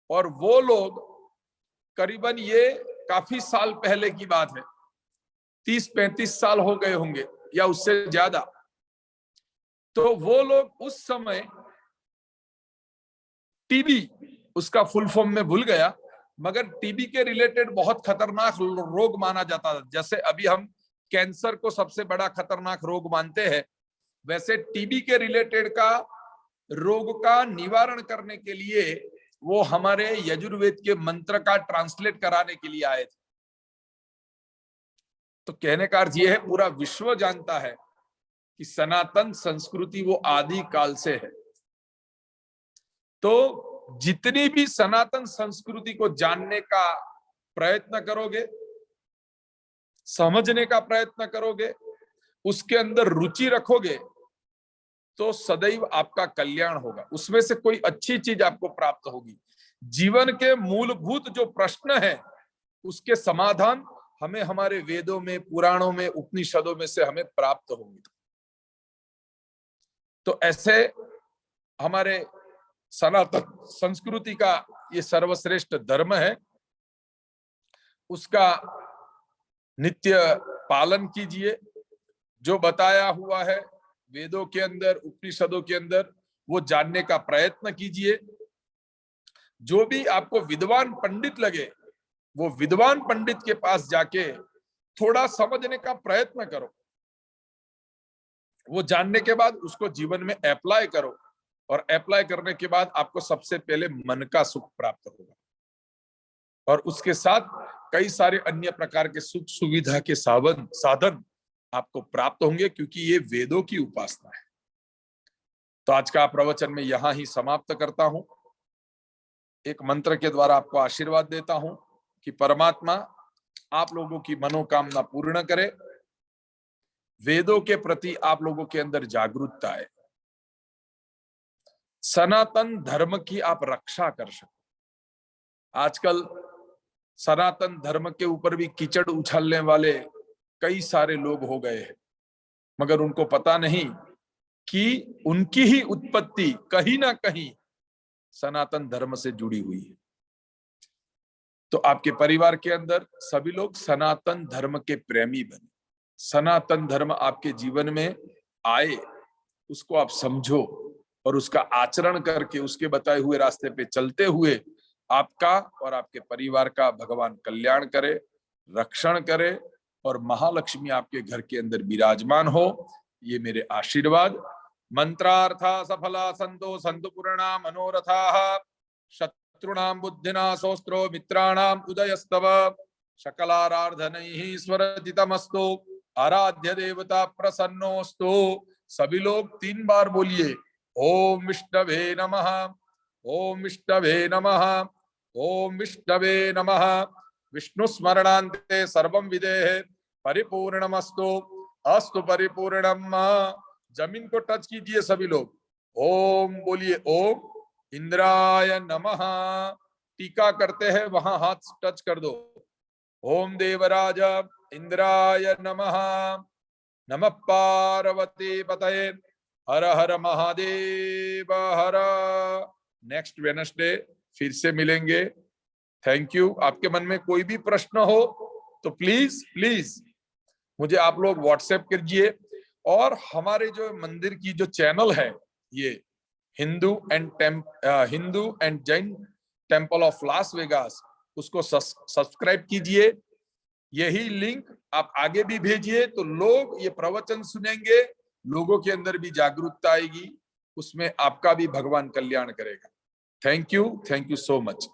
और वो लोग करीबन, ये काफी साल पहले की बात है, 30-35 साल हो गए होंगे या उससे ज्यादा। तो वो लोग उस समय टीबी, उसका फुल फॉर्म में भूल गया, मगर टीबी के रिलेटेड बहुत खतरनाक रोग माना जाता था। जैसे अभी हम कैंसर को सबसे बड़ा खतरनाक रोग मानते हैं, वैसे टीबी के रिलेटेड का रोग का निवारण करने के लिए वो हमारे यजुर्वेद के मंत्र का ट्रांसलेट कराने के लिए आए थे। तो कहने का अर्थ यह है, पूरा विश्व जानता है कि सनातन संस्कृति वो आदि काल से है। तो जितनी भी सनातन संस्कृति को जानने का प्रयत्न करोगे, समझने का प्रयत्न करोगे, उसके अंदर रुचि रखोगे, तो सदैव आपका कल्याण होगा। उसमें से कोई अच्छी चीज आपको प्राप्त होगी। जीवन के मूलभूत जो प्रश्न है उसके समाधान हमें हमारे वेदों में, पुराणों में, उपनिषदों में से हमें प्राप्त होंगे। तो ऐसे हमारे सनातन संस्कृति का ये सर्वश्रेष्ठ धर्म है, उसका नित्य पालन कीजिए। जो बताया हुआ है वेदों के अंदर, उपनिषदों के अंदर, वो जानने का प्रयत्न कीजिए। जो भी आपको विद्वान पंडित लगे, वो विद्वान पंडित के पास जाके थोड़ा समझने का प्रयत्न करो। वो जानने के बाद उसको जीवन में अप्लाई करो, और अप्लाई करने के बाद आपको सबसे पहले मन का सुख प्राप्त होगा, और उसके साथ कई सारे अन्य प्रकार के सुख सुविधा के साधन आपको प्राप्त होंगे, क्योंकि ये वेदों की उपासना है। तो आज का प्रवचन में यहां ही समाप्त करता हूं। एक मंत्र के द्वारा आपको आशीर्वाद देता हूं कि परमात्मा आप लोगों की मनोकामना पूर्ण करे, वेदों के प्रति आप लोगों के अंदर जागरूकता है, सनातन धर्म की आप रक्षा कर सको। आजकल सनातन धर्म के ऊपर भी कीचड़ उछालने वाले कई सारे लोग हो गए हैं, मगर उनको पता नहीं कि उनकी ही उत्पत्ति कहीं ना कहीं सनातन धर्म से जुड़ी हुई है। तो आपके परिवार के अंदर सभी लोग सनातन धर्म के प्रेमी बने, सनातन धर्म आपके जीवन में आए, उसको आप समझो और उसका आचरण करके उसके बताए हुए रास्ते पे चलते हुए आपका और आपके परिवार का भगवान कल्याण करे, रक्षण करे, और महालक्ष्मी आपके घर के अंदर विराजमान हो। ये मेरे आशीर्वाद। मंत्रार्था सफला संतो संतु पूर्णा मनोरथाः शत्रुणां बुद्धिनाशोस्त्रो मित्राणाम उदयस्तव शकलाराधनैः स्वरजितमस्तु आराध्य देवता प्रसन्नोस्तु। सभी लोग 3 बार बोलिए, ओम विष्णवे नमः, ओम विष्णवे नमः, ओम विष्णवे नमः। विष्णु स्मरणान्ते सर्वं विदेः परिपूर्णमस्तु, अस्तु परिपूर्णम। जमीन को टच कीजिए सभी लोग, ओम बोलिए, ओम इंद्राय नमः। टीका करते हैं वहां हाथ टच कर दो, ओम देवराज इंद्राय नमः। नमः पार्वती पतये, हर हर महादेव हर। नेक्स्ट वेडनेसडे फिर से मिलेंगे। Thank you. आपके मन में कोई भी प्रश्न हो तो प्लीज प्लीज मुझे आप लोग व्हाट्सएप कीजिए, और हमारे जो मंदिर की जो चैनल है, ये Hindu and Jain temple of Las Vegas, उसको सब्सक्राइब कीजिए। यही लिंक आप आगे भी भेजिए, तो लोग ये प्रवचन सुनेंगे, लोगों के अंदर भी जागरूकता आएगी, उसमें आपका भी भगवान कल्याण करेगा। Thank you so much.